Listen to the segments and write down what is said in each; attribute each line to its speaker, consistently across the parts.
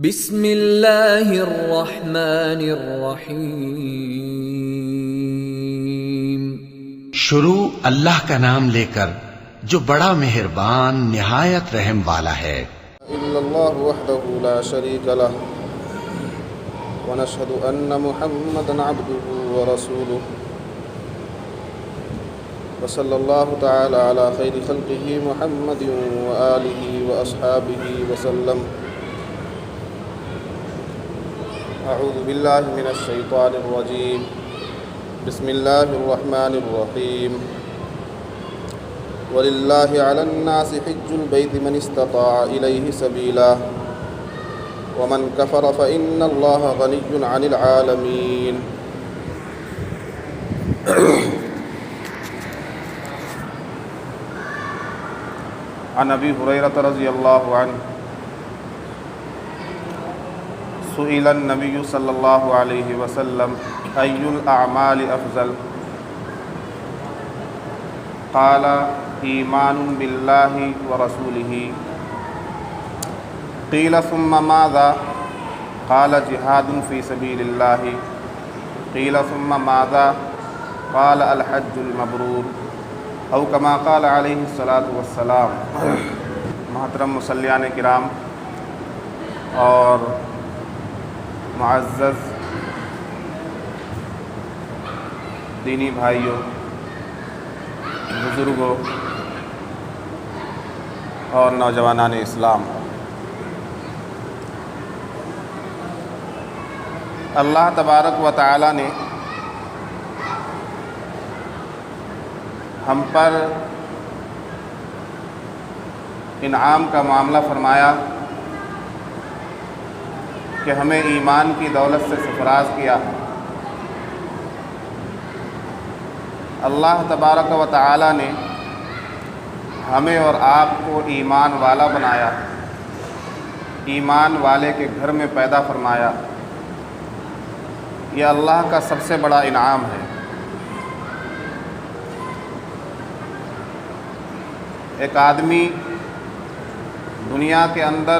Speaker 1: بسم اللہ الرحمن الرحیم۔
Speaker 2: شروع اللہ کا نام لے کر جو بڑا مہربان نہایت رحم والا ہے۔
Speaker 3: الا اللہ وحدہ لا شریک لہ ونشہد ان محمدا عبدہ ورسولہ وصلی اللہ تعالی علی خیر خلقہ محمد وآلہ واصحابہ وسلم۔ اعوذ باللہ من الشیطان الرجیم، بسم اللہ الرحمن الرحیم۔ وَلِلَّهِ عَلَى النَّاسِ حِجُّ الْبَيْتِ مَنِ اسْتَطَاعَ إِلَيْهِ سَبِيلًا وَمَنْ كَفَرَ فَإِنَّ اللَّهَ غَنِيٌّ عَنِ الْعَالَمِينَ۔ عن أبي هريرة رضي الله عنه سئل النبي صلى الله عليه وسلم أي الأعمال أفضل؟ قال ایمان باللہ ورسولہ۔ قیل ثم ماذا؟ قال جہاد فی سبیل اللہ۔ قیل ثم ماذا؟ قال الحج المبرور، او کما قال علیہ الصلاۃ والسلام۔ محترم مصلیان کرام اور معزز دینی بھائیوں، بزرگوں اور نوجوانان اسلام، اللہ تبارک و تعالی نے ہم پر انعام کا معاملہ فرمایا کہ ہمیں ایمان کی دولت سے سرفراز کیا۔ اللہ تبارک و تعالی نے ہمیں اور آپ کو ایمان والا بنایا، ایمان والے کے گھر میں پیدا فرمایا۔ یہ اللہ کا سب سے بڑا انعام ہے۔ ایک آدمی دنیا کے اندر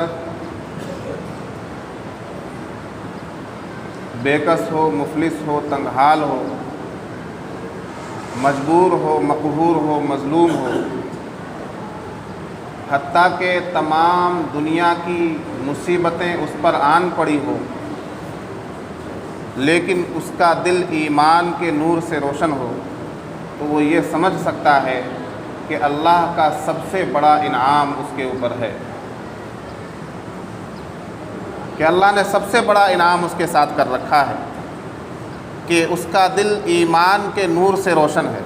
Speaker 3: بےکس ہو، مفلس ہو، تنگحال ہو، مجبور ہو، مقہور ہو، مظلوم ہو، حتیٰ کہ تمام دنیا کی مصیبتیں اس پر آن پڑی ہو، لیکن اس کا دل ایمان کے نور سے روشن ہو، تو وہ یہ سمجھ سکتا ہے کہ اللہ کا سب سے بڑا انعام اس کے اوپر ہے، کہ اللہ نے سب سے بڑا انعام اس کے ساتھ کر رکھا ہے کہ اس کا دل ایمان کے نور سے روشن ہے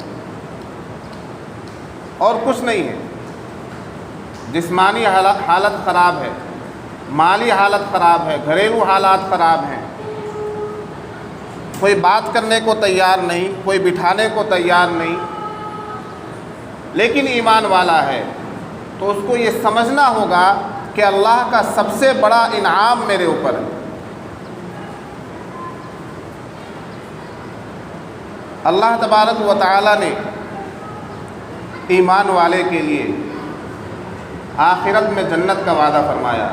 Speaker 3: اور کچھ نہیں ہے۔ جسمانی حالت خراب ہے، مالی حالت خراب ہے، گھریلو حالات خراب ہیں، کوئی بات کرنے کو تیار نہیں، کوئی بٹھانے کو تیار نہیں، لیکن ایمان والا ہے، تو اس کو یہ سمجھنا ہوگا کہ اللہ کا سب سے بڑا انعام میرے اوپر ہے۔ اللہ تبارک و تعالی نے ایمان والے کے لیے آخرت میں جنت کا وعدہ فرمایا،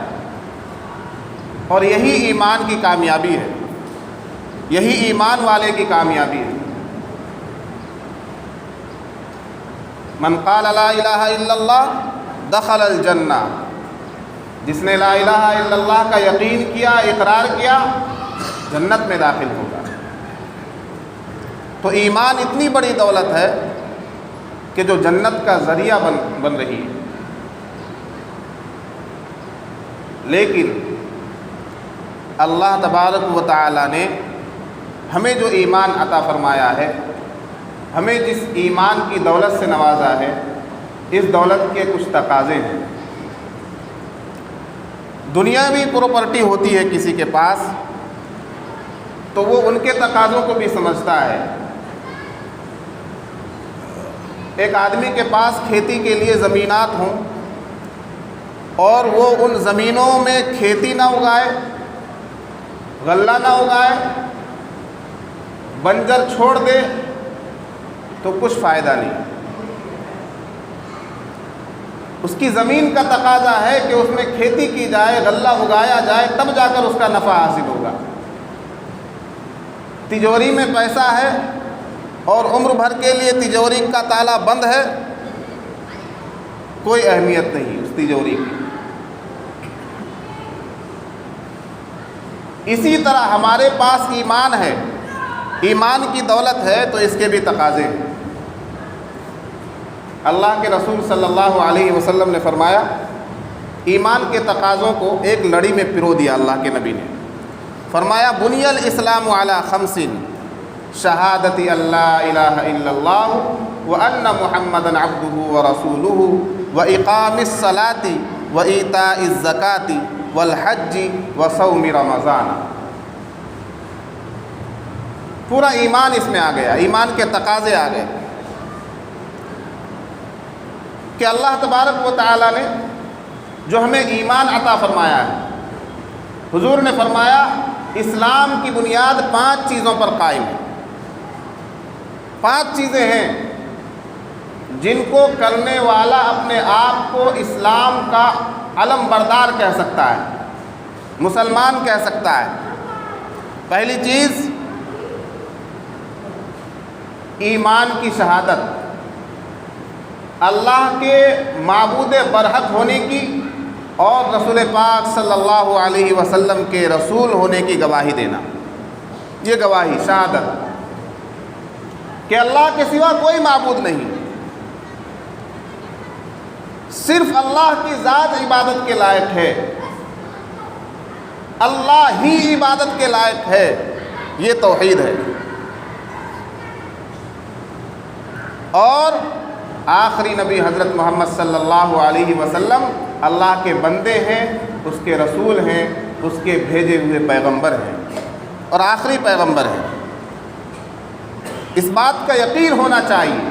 Speaker 3: اور یہی ایمان کی کامیابی ہے، یہی ایمان والے کی کامیابی ہے۔ من قال لا الہ الا اللہ دخل الجنہ، جس نے لا الہ الا اللہ کا یقین کیا، اقرار کیا، جنت میں داخل ہوگا۔ تو ایمان اتنی بڑی دولت ہے کہ جو جنت کا ذریعہ بن رہی ہے۔ لیکن اللہ تبارک و تعالی نے ہمیں جو ایمان عطا فرمایا ہے، ہمیں جس ایمان کی دولت سے نوازا ہے، اس دولت کے کچھ تقاضے ہیں۔ دنیاوی پراپرٹی ہوتی ہے کسی کے پاس تو وہ ان کے تقاضوں کو بھی سمجھتا ہے۔ ایک آدمی کے پاس کھیتی کے لیے زمینات ہوں اور وہ ان زمینوں میں کھیتی نہ اگائے، غلہ نہ اگائے، بنجر چھوڑ دے، تو کچھ فائدہ نہیں۔ اس کی زمین کا تقاضا ہے کہ اس میں کھیتی کی جائے، غلہ اگایا جائے، تب جا کر اس کا نفع حاصل ہوگا۔ تجوری میں پیسہ ہے اور عمر بھر کے لیے تجوری کا تالا بند ہے، کوئی اہمیت نہیں اس تجوری کی۔ اسی طرح ہمارے پاس ایمان ہے، ایمان کی دولت ہے تو اس کے بھی تقاضے ہیں۔ اللہ کے رسول صلی اللہ علیہ وسلم نے فرمایا، ایمان کے تقاضوں کو ایک لڑی میں پرو دیا اللہ کے نبی نے۔ فرمایا بنی الاسلام علی خمس، شہادت اللہ الہ الا اللہ وان محمدا عبدہ ورسولہ واقام الصلاۃ وایتاء الزکاۃ والحج وصوم رمضان۔ پورا ایمان اس میں آ گیا، ایمان کے تقاضے آ گئے کہ اللہ تبارک و تعالیٰ نے جو ہمیں ایمان عطا فرمایا ہے، حضور نے فرمایا اسلام کی بنیاد 5 چیزوں پر قائم ہے۔ 5 چیزیں ہیں جن کو کرنے والا اپنے آپ کو اسلام کا علم بردار کہہ سکتا ہے، مسلمان کہہ سکتا ہے۔ پہلی چیز ایمان کی شہادت، اللہ کے معبود برحق ہونے کی اور رسول پاک صلی اللہ علیہ وسلم کے رسول ہونے کی گواہی دینا۔ یہ گواہی شہادت کہ اللہ کے سوا کوئی معبود نہیں، صرف اللہ کی ذات عبادت کے لائق ہے، اللہ ہی عبادت کے لائق ہے، یہ توحید ہے۔ اور آخری نبی حضرت محمد صلی اللہ علیہ وسلم اللہ کے بندے ہیں، اس کے رسول ہیں، اس کے بھیجے ہوئے پیغمبر ہیں اور آخری پیغمبر ہیں۔ اس بات کا یقین ہونا چاہیے،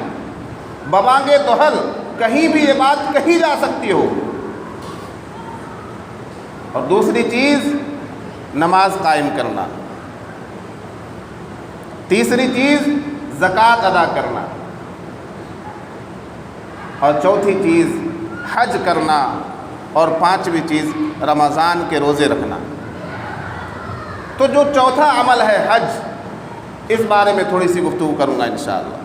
Speaker 3: ببانگے دوہل کہیں بھی یہ بات کہی جا سکتی ہو۔ اور دوسری چیز نماز قائم کرنا، تیسری چیز زکوٰۃ ادا کرنا، اور چوتھی چیز حج کرنا، اور 5ویں چیز رمضان کے روزے رکھنا۔ تو جو چوتھا عمل ہے حج، اس بارے میں تھوڑی سی گفتگو کروں گا انشاءاللہ۔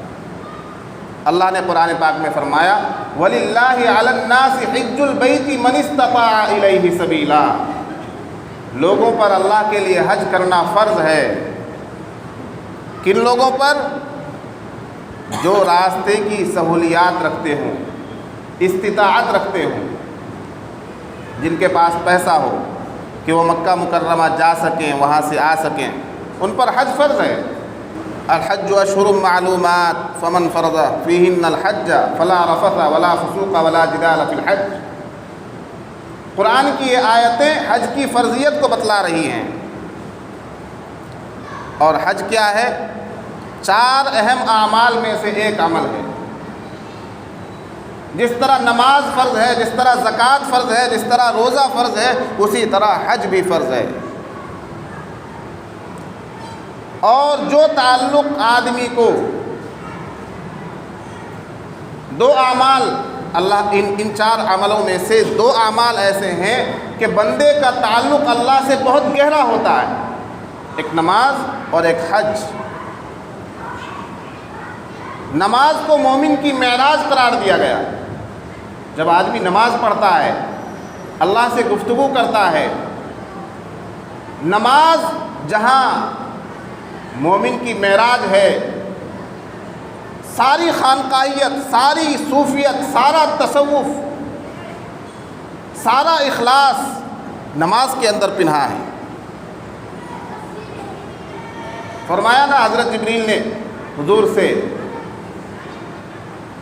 Speaker 3: اللہ نے قرآن پاک میں فرمایا وَلِلَّهِ عَلَى النَّاسِ حِجُّ الْبَيْتِ مَنِ اسْتَطَاعَ إِلَيْهِ سَبِيلًا، لوگوں پر اللہ کے لیے حج کرنا فرض ہے۔ کن لوگوں پر؟ جو راستے کی سہولیات رکھتے ہوں، استطاعت رکھتے ہوں، جن کے پاس پیسہ ہو کہ وہ مکہ مکرمہ جا سکیں، وہاں سے آ سکیں، ان پر حج فرض ہے۔ الحج اشہر معلومات فمن فرض فیہن الحج فلا رفث ولا فسوق ولا جدال فی الحج۔ قرآن کی یہ آیتیں حج کی فرضیت کو بتلا رہی ہیں۔ اور حج کیا ہے؟ 4 اہم اعمال میں سے ایک عمل ہے۔ جس طرح نماز فرض ہے، جس طرح زکوٰۃ فرض ہے، جس طرح روزہ فرض ہے، اسی طرح حج بھی فرض ہے۔ اور جو تعلق آدمی کو 2 اعمال، اللہ ان 4 عملوں میں سے 2 اعمال ایسے ہیں کہ بندے کا تعلق اللہ سے بہت گہرا ہوتا ہے، ایک نماز اور ایک حج۔ نماز کو مومن کی معراج قرار دیا گیا۔ جب آدمی نماز پڑھتا ہے، اللہ سے گفتگو کرتا ہے، نماز جہاں مومن کی معراج ہے، ساری خانقاہیت، ساری صوفیت، سارا تصوف، سارا اخلاص نماز کے اندر پنہا ہے۔ فرمایا نا حضرت جبریل نے حضور سے،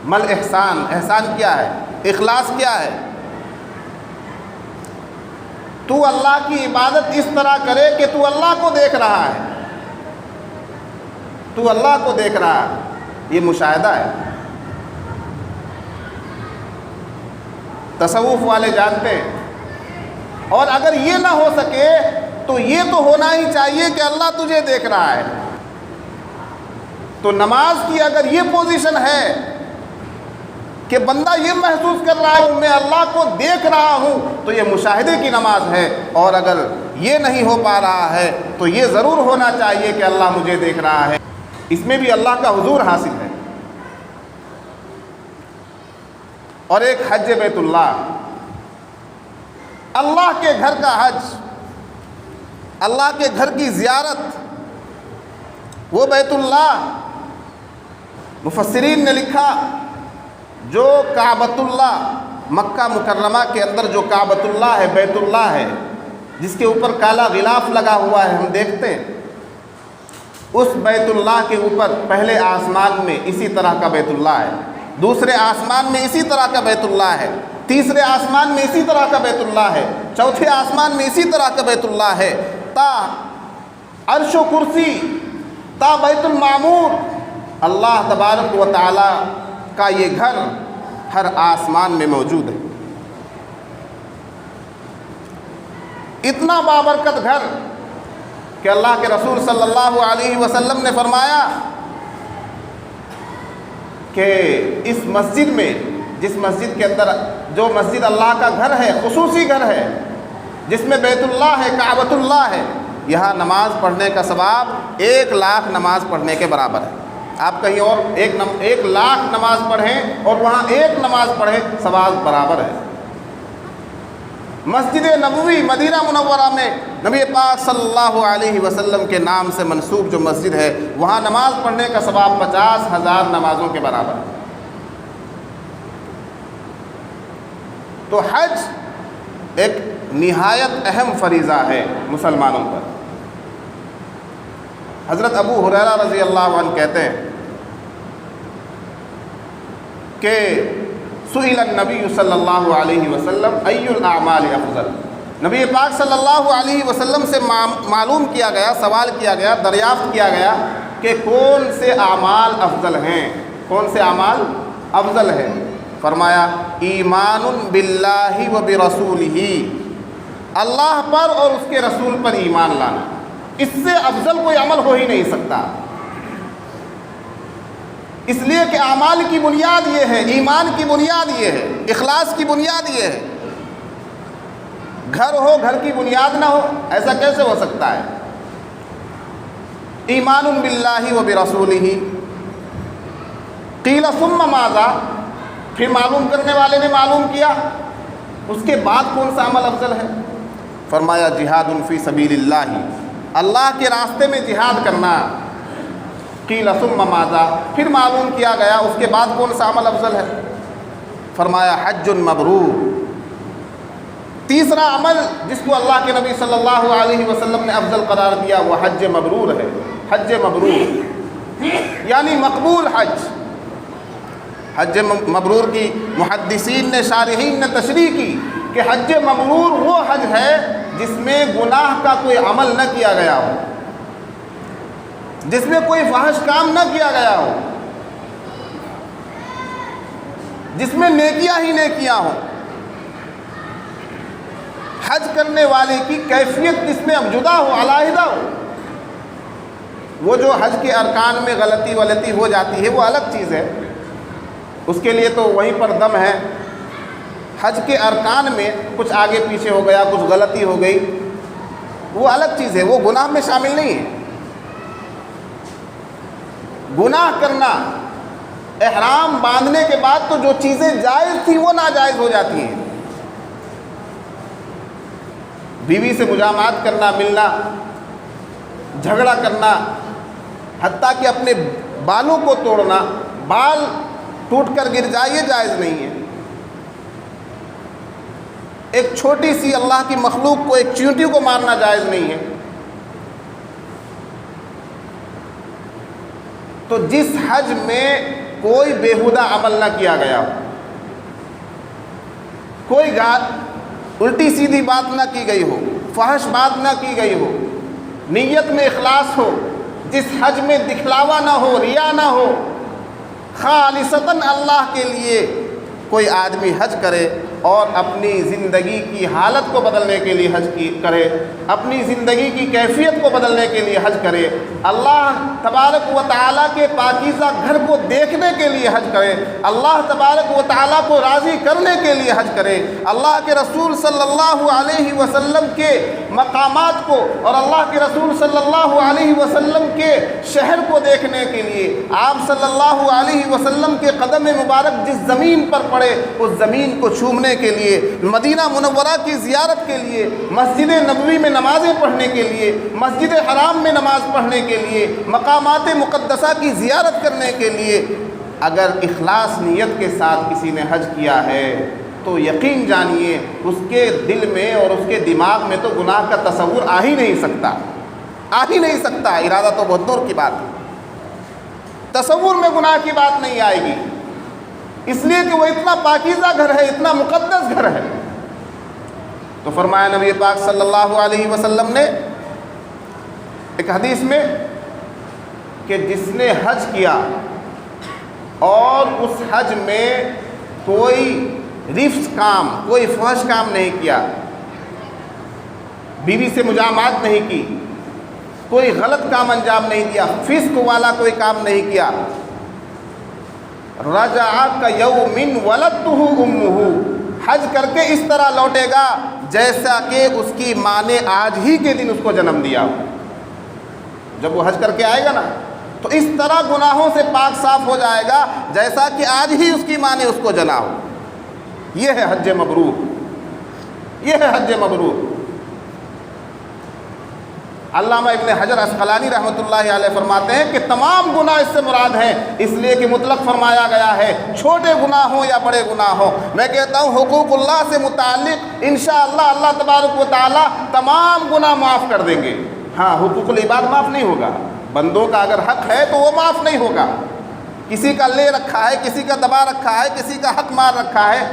Speaker 3: مل احسان، احسان کیا ہے، اخلاص کیا ہے؟ تو اللہ کی عبادت اس طرح کرے کہ تو اللہ کو دیکھ رہا ہے، تو اللہ کو دیکھ رہا ہے، یہ مشاہدہ ہے۔ تصوف والے جانتے ہیں۔ اور اگر یہ نہ ہو سکے تو یہ تو ہونا ہی چاہیے کہ اللہ تجھے دیکھ رہا ہے۔ تو نماز کی اگر یہ پوزیشن ہے کہ بندہ یہ محسوس کر رہا ہے میں اللہ کو دیکھ رہا ہوں تو یہ مشاہدے کی نماز ہے، اور اگر یہ نہیں ہو پا رہا ہے تو یہ ضرور ہونا چاہیے کہ اللہ مجھے دیکھ رہا ہے، اس میں بھی اللہ کا حضور حاصل ہے۔ اور ایک حج بیت اللہ، اللہ کے گھر کا حج، اللہ کے گھر کی زیارت، وہ بیت اللہ، مفسرین نے لکھا جو کعبۃ اللہ، مکہ مکرمہ کے اندر جو کعبۃ اللہ ہے، بیت اللہ ہے، جس کے اوپر کالا غلاف لگا ہوا ہے، ہم دیکھتے ہیں، اس بیت اللہ کے اوپر پہلے آسمان میں اسی طرح کا بیت اللہ ہے، دوسرے آسمان میں اسی طرح کا بیت اللہ ہے، تیسرے آسمان میں اسی طرح کا بیت اللہ ہے، چوتھے آسمان میں اسی طرح کا بیت اللہ ہے، تا عرش و کرسی، تا بیت المعمور، اللہ تبارک و تعالی کا یہ گھر ہر آسمان میں موجود ہے۔ اتنا بابرکت گھر کہ اللہ کے رسول صلی اللہ علیہ وسلم نے فرمایا کہ اس مسجد میں، جس مسجد کے اندر، جو مسجد اللہ کا گھر ہے، خصوصی گھر ہے، جس میں بیت اللہ ہے، کعبۃ اللہ ہے، یہاں نماز پڑھنے کا ثواب 1,00,000 نماز پڑھنے کے برابر ہے۔ آپ کہیں اور 1,00,000 نماز پڑھیں اور وہاں 1 نماز پڑھیں، ثواب برابر ہے۔ مسجد نبوی مدینہ منورہ میں نبی پاک صلی اللہ علیہ وسلم کے نام سے منسوب جو مسجد ہے، وہاں نماز پڑھنے کا ثواب 50,000 نمازوں کے برابر ہے۔ تو حج ایک نہایت اہم فریضہ ہے مسلمانوں پر۔ حضرت ابو ہریرہ رضی اللہ عنہ کہتے ہیں کہ سئل النبی صلی اللہ علیہ وسلم ای الاعمال افضل، نبی پاک صلی اللہ علیہ وسلم سے معلوم کیا گیا، سوال کیا گیا، دریافت کیا گیا کہ کون سے اعمال افضل ہیں، کون سے اعمال افضل ہیں؟ فرمایا ایمان باللہ و برسولہ، اللہ پر اور اس کے رسول پر ایمان لانا، اس سے افضل کوئی عمل ہو ہی نہیں سکتا، اس لیے کہ اعمال کی بنیاد یہ ہے، ایمان کی بنیاد یہ ہے، اخلاص کی بنیاد یہ ہے۔ گھر ہو، گھر کی بنیاد نہ ہو، ایسا کیسے ہو سکتا ہے؟ ایمان باللہ و برسولہ، قیل ثم ماذا، پھر معلوم کرنے والے نے معلوم کیا اس کے بعد کون سا عمل افضل ہے؟ فرمایا جہاد فی سبیل اللہ، اللہ کے راستے میں جہاد کرنا۔ قیل ثم ماذا، پھر معلوم کیا گیا اس کے بعد کون سا عمل افضل ہے؟ فرمایا حج مبرور، تیسرا عمل جس کو اللہ کے نبی صلی اللہ علیہ وسلم نے افضل قرار دیا وہ حج مبرور ہے۔ حج مبرور یعنی مقبول حج۔ حج مبرور کی محدثین نے، شارحین نے تشریح کی کہ حج مبرور وہ حج ہے جس میں گناہ کا کوئی عمل نہ کیا گیا ہو، جس میں کوئی فحش کام نہ کیا گیا ہو، جس میں نیکیاں ہی نیکیاں ہوں۔ حج کرنے والے کی کیفیت جس میں اب جدا ہو، علیحدہ ہو۔ وہ جو حج کے ارکان میں غلطی ہو جاتی ہے وہ الگ چیز ہے، اس کے لیے تو وہیں پر دم ہے۔ حج کے ارکان میں کچھ آگے پیچھے ہو گیا، کچھ غلطی ہو گئی، وہ الگ چیز ہے، وہ گناہ میں شامل نہیں ہے۔ گناہ کرنا، احرام باندھنے کے بعد تو جو چیزیں جائز تھیں وہ ناجائز ہو جاتی ہیں۔ بیوی سے مجامعات کرنا، ملنا، جھگڑا کرنا، حتیٰ کہ اپنے بالوں کو توڑنا، بال ٹوٹ کر گر جائے، یہ جائز نہیں ہے۔ ایک چھوٹی سی اللہ کی مخلوق کو، ایک چیونٹی کو مارنا جائز نہیں ہے۔ تو جس حج میں کوئی بیہودہ عمل نہ کیا گیا ہو، کوئی الٹی سیدھی بات نہ کی گئی ہو، فحش بات نہ کی گئی ہو، نیت میں اخلاص ہو، جس حج میں دکھلاوا نہ ہو، ریا نہ ہو، خالصتاً اللہ کے لیے کوئی آدمی حج کرے اور اپنی زندگی کی حالت کو بدلنے کے لیے حج کرے، اپنی زندگی کی کیفیت کو بدلنے کے لیے حج کرے، اللہ تبارک و تعالیٰ کے پاکیزہ گھر کو دیکھنے کے لیے حج کرے، اللہ تبارک و تعالیٰ کو راضی کرنے کے لیے حج کرے، اللہ کے رسول صلی اللہ علیہ وسلم کے مقامات کو اور اللہ کے رسول صلی اللہ علیہ وسلم کے شہر کو دیکھنے کے لیے، آپ صلی اللہ علیہ وسلم کے قدم مبارک جس زمین پر پڑے اس زمین کو چومنے کے لیے، مدینہ منورہ کی زیارت کے لیے، مسجد نبوی میں نمازیں پڑھنے کے لیے، مسجد حرام میں نماز پڑھنے کے لیے، مقامات مقدسہ کی زیارت کرنے کے لیے اگر اخلاص نیت کے ساتھ کسی نے حج کیا ہے تو یقین جانیے اس کے دل میں اور اس کے دماغ میں تو گناہ کا تصور آ ہی نہیں سکتا، آ ہی نہیں سکتا، ارادہ تو بہت دور کی بات ہے، تصور میں گناہ کی بات نہیں آئے گی، اس لیے کہ وہ اتنا پاکیزہ گھر ہے، اتنا مقدس گھر ہے۔ تو فرمایا نبی پاک صلی اللہ علیہ وسلم نے ایک حدیث میں کہ جس نے حج کیا اور اس حج میں کوئی رفث کام، کوئی فحش کام نہیں کیا، بیوی سے مجامعات نہیں کی، کوئی غلط کام انجام نہیں دیا، فسق والا کوئی کام نہیں کیا، رجع کیوم ولدتہ امہ، حج کر کے اس طرح لوٹے گا جیسا کہ اس کی ماں نے آج ہی کے دن اس کو جنم دیا ہو۔ جب وہ حج کر کے آئے گا نا تو اس طرح گناہوں سے پاک صاف ہو جائے گا جیسا کہ آج ہی اس کی ماں نے اس کو جنا ہو۔ یہ ہے حج مبرور، یہ ہے حج مبرور۔ علامہ ابن حجر عسقلانی رحمۃ اللہ علیہ فرماتے ہیں کہ تمام گناہ اس سے مراد ہیں، اس لیے کہ مطلق فرمایا گیا ہے، چھوٹے گناہ ہوں یا بڑے گناہ ہوں۔ میں کہتا ہوں حقوق اللہ سے متعلق انشاءاللہ اللہ تبارک و تعالی تمام گناہ معاف کر دیں گے۔ ہاں، حقوق العباد معاف نہیں ہوگا، بندوں کا اگر حق ہے تو وہ معاف نہیں ہوگا، کسی کا لے رکھا ہے، کسی کا دبا رکھا ہے، کسی کا حق مار رکھا ہے،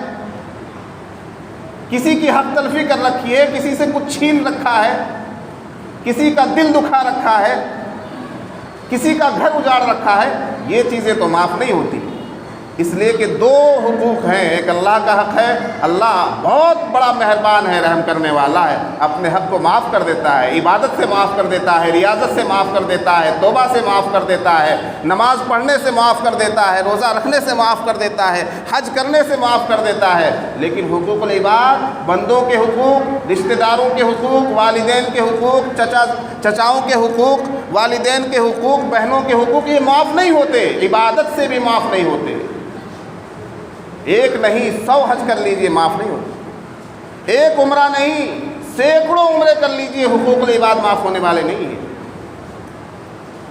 Speaker 3: کسی کی حق تلفی کر رکھی ہے، کسی سے کچھ چھین رکھا ہے، کسی کا دل دکھا رکھا ہے، کسی کا گھر اجاڑ رکھا ہے، یہ چیزیں تو معاف نہیں ہوتی۔ اس لیے کہ دو حقوق ہیں، ایک اللہ کا حق ہے، اللہ بہت بڑا مہربان ہے، رحم کرنے والا ہے، اپنے حق کو معاف کر دیتا ہے، عبادت سے معاف کر دیتا ہے، ریاضت سے معاف کر دیتا ہے، توبہ سے معاف کر دیتا ہے، نماز پڑھنے سے معاف کر دیتا ہے، روزہ رکھنے سے معاف کر دیتا ہے، حج کرنے سے معاف کر دیتا ہے۔ لیکن حقوق العباد، بندوں کے حقوق، رشتہ داروں کے حقوق، والدین کے حقوق، چچاؤں کے حقوق، والدین کے حقوق، بہنوں کے حقوق، یہ معاف نہیں ہوتے، عبادت سے بھی معاف نہیں ہوتے۔ ایک نہیں 100 حج کر لیجئے معاف نہیں ہوتے، ایک عمرہ نہیں سینکڑوں عمرے کر لیجئے، حقوق العباد معاف ہونے والے نہیں ہیں۔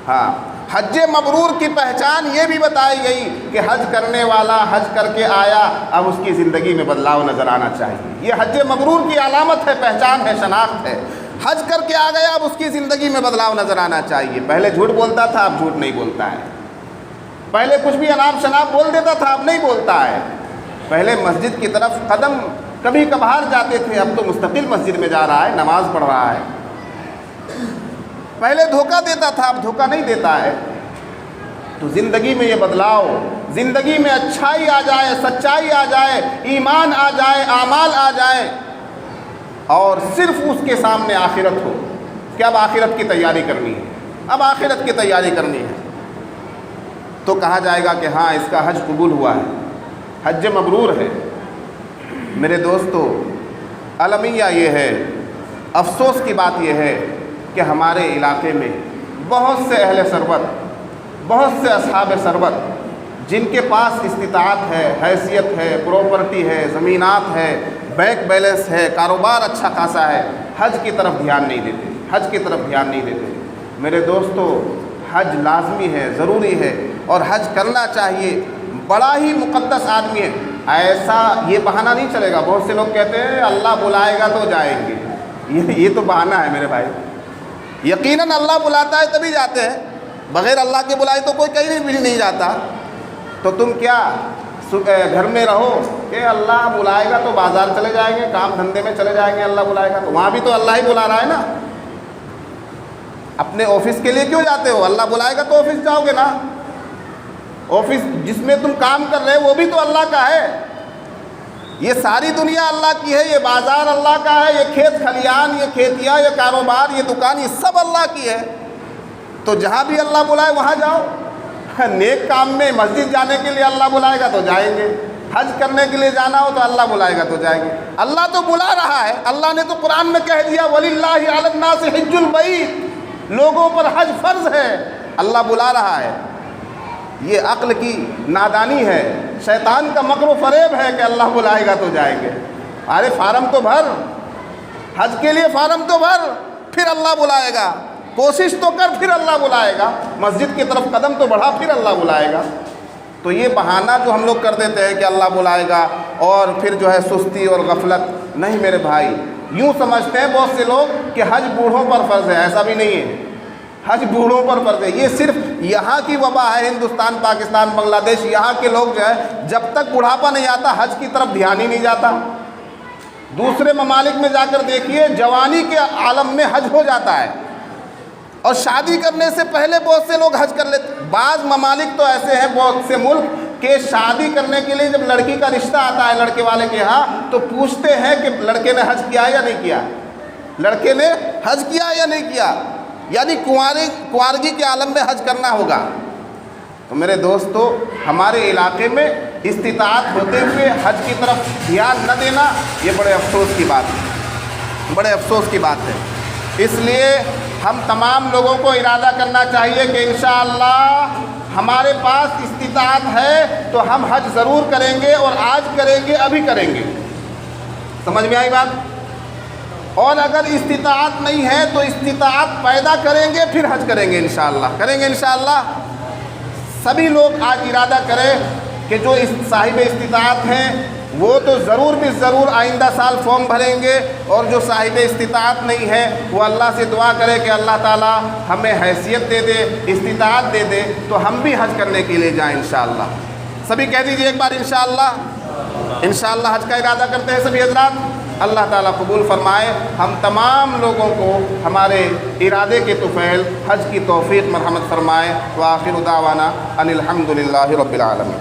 Speaker 3: ہاں، حج مبرور کی پہچان یہ بھی بتائی گئی کہ حج کرنے والا حج کر کے آیا، اب اس کی زندگی میں بدلاؤ نظر آنا چاہیے، یہ حج مبرور کی علامت ہے، پہچان ہے، شناخت ہے۔ حج کر کے آ گیا، اب اس کی زندگی میں بدلاؤ نظر آنا چاہیے، پہلے جھوٹ بولتا تھا اب جھوٹ نہیں بولتا ہے، پہلے کچھ بھی اناپ شناپ بول دیتا تھا اب نہیں بولتا ہے، پہلے مسجد کی طرف قدم کبھی کبھار جاتے تھے اب تو مستقل مسجد میں جا رہا ہے، نماز پڑھ رہا ہے، پہلے دھوکہ دیتا تھا اب دھوکہ نہیں دیتا ہے۔ تو زندگی میں یہ بدلاؤ، زندگی میں اچھائی آ جائے، سچائی آ جائے، ایمان آ جائے، اعمال آ جائے، اور صرف اس کے سامنے آخرت ہو کہ اب آخرت کی تیاری کرنی ہے، اب آخرت کی تیاری کرنی ہے، تو کہا جائے گا کہ ہاں اس کا حج قبول ہوا ہے، حج مبرور ہے۔ میرے دوستو، المیہ یہ ہے، افسوس کی بات یہ ہے کہ ہمارے علاقے میں بہت سے اہل ثروت، بہت سے اصحاب ثروت جن کے پاس استطاعت ہے، حیثیت ہے، پراپرٹی ہے، زمینات ہے، بینک بیلنس ہے، کاروبار اچھا خاصا ہے، حج کی طرف دھیان نہیں دیتے، حج کی طرف دھیان نہیں دیتے۔ میرے دوستو، حج لازمی ہے، ضروری ہے، اور حج کرنا چاہیے، بڑا ہی مقدس آدمی ہے۔ ایسا یہ بہانہ نہیں چلے گا، بہت سے لوگ کہتے ہیں اللہ بلائے گا تو جائیں گے، یہ تو بہانہ ہے میرے بھائی، یقیناً اللہ بلاتا ہے تبھی جاتے ہیں، بغیر اللہ کے بلائے تو کوئی کہیں بھی نہیں جاتا۔ تو تم کیا گھر میں رہو کہ اللہ بلائے گا تو بازار چلے جائیں گے، کام دھندے میں چلے جائیں گے، اللہ بلائے گا تو وہاں بھی تو اللہ ہی بلا رہا ہے نا۔ اپنے آفس کے لیے کیوں جاتے ہو؟ اللہ بلائے گا تو آفس جاؤ گے نا۔ آفس جس میں تم کام کر رہے ہو وہ بھی تو اللہ کا ہے، یہ ساری دنیا اللہ کی ہے، یہ بازار اللہ کا ہے، یہ کھیت کھلیان، یہ کھیتیاں، یہ کاروبار، یہ دکان، یہ سب اللہ کی ہے۔ تو جہاں بھی اللہ بلائے وہاں جاؤ۔ نیک کام میں مسجد جانے کے لیے اللہ بلائے گا تو جائیں گے، حج کرنے کے لیے جانا ہو تو اللہ بلائے گا تو جائیں گے۔ اللہ تو بلا رہا ہے، اللہ نے تو قرآن میں کہہ دیا وَلِلَّهِ عَلَى النَّاسِ حِجُّ الْبَيْتِ، لوگوں پر حج فرض ہے، اللہ بلا رہا ہے۔ یہ عقل کی نادانی ہے، شیطان کا مکر و فریب ہے کہ اللہ بلائے گا تو جائیں گے۔ ارے فارم تو بھر، حج کے لیے فارم تو بھر، پھر اللہ بلائے گا، کوشش تو کر پھر اللہ بلائے گا، مسجد کی طرف قدم تو بڑھا پھر اللہ بلائے گا۔ تو یہ بہانہ جو ہم لوگ کر دیتے ہیں کہ اللہ بلائے گا اور پھر جو ہے سستی اور غفلت، نہیں میرے بھائی، یوں سمجھتے ہیں بہت سے لوگ کہ حج بوڑھوں پر فرض ہے، ایسا بھی نہیں ہے، حج بوڑھوں پر فرض ہے۔ یہ صرف یہاں کی وبا ہے، ہندوستان، پاکستان، بنگلہ دیش، یہاں کے لوگ جو ہے جب تک بڑھاپا نہیں آتا حج کی طرف دھیان ہی نہیں جاتا۔ دوسرے ممالک میں جا کر دیکھیے، جوانی کے عالم میں حج ہو جاتا ہے، اور شادی کرنے سے پہلے بہت سے لوگ حج کر لیتے۔ بعض ممالک تو ایسے ہیں، بہت سے ملک، کہ شادی کرنے کے لیے جب لڑکی کا رشتہ آتا ہے لڑکے والے کے ہاں تو پوچھتے ہیں کہ لڑکے نے حج کیا یا نہیں کیا، لڑکے نے حج کیا یا نہیں کیا، یعنی کنوارگی کے عالم میں حج کرنا ہوگا۔ تو میرے دوستو، ہمارے علاقے میں استطاعت ہوتے ہوئے حج کی طرف دھیان نہ دینا، یہ بڑے افسوس کی بات ہے، بڑے افسوس کی بات ہے۔ اس لیے ہم تمام لوگوں کو ارادہ کرنا چاہیے کہ انشاءاللہ ہمارے پاس استطاعت ہے تو ہم حج ضرور کریں گے، اور آج کریں گے، ابھی کریں گے۔ سمجھ میں آئی بات؟ اور اگر استطاعت نہیں ہے تو استطاعت پیدا کریں گے، پھر حج کریں گے انشاءاللہ، کریں گے انشاءاللہ۔ سبھی لوگ آج ارادہ کریں کہ جو صاحب استطاعت ہیں وہ تو ضرور بھی ضرور آئندہ سال فارم بھریں گے، اور جو صاحب استطاعت نہیں ہے وہ اللہ سے دعا کرے کہ اللہ تعالی ہمیں حیثیت دے دے، استطاعت دے دے، تو ہم بھی حج کرنے کے لیے جائیں انشاءاللہ۔ سبھی کہہ دیجئے ایک بار انشاءاللہ۔ انشاءاللہ حج کا ارادہ کرتے ہیں سبھی حضرات۔ اللہ تعالیٰ قبول فرمائے، ہم تمام لوگوں کو ہمارے ارادے کے طفیل حج کی توفیق مرحمت فرمائے۔ وآخر دعوانا ان الحمد للہ رب العالمین۔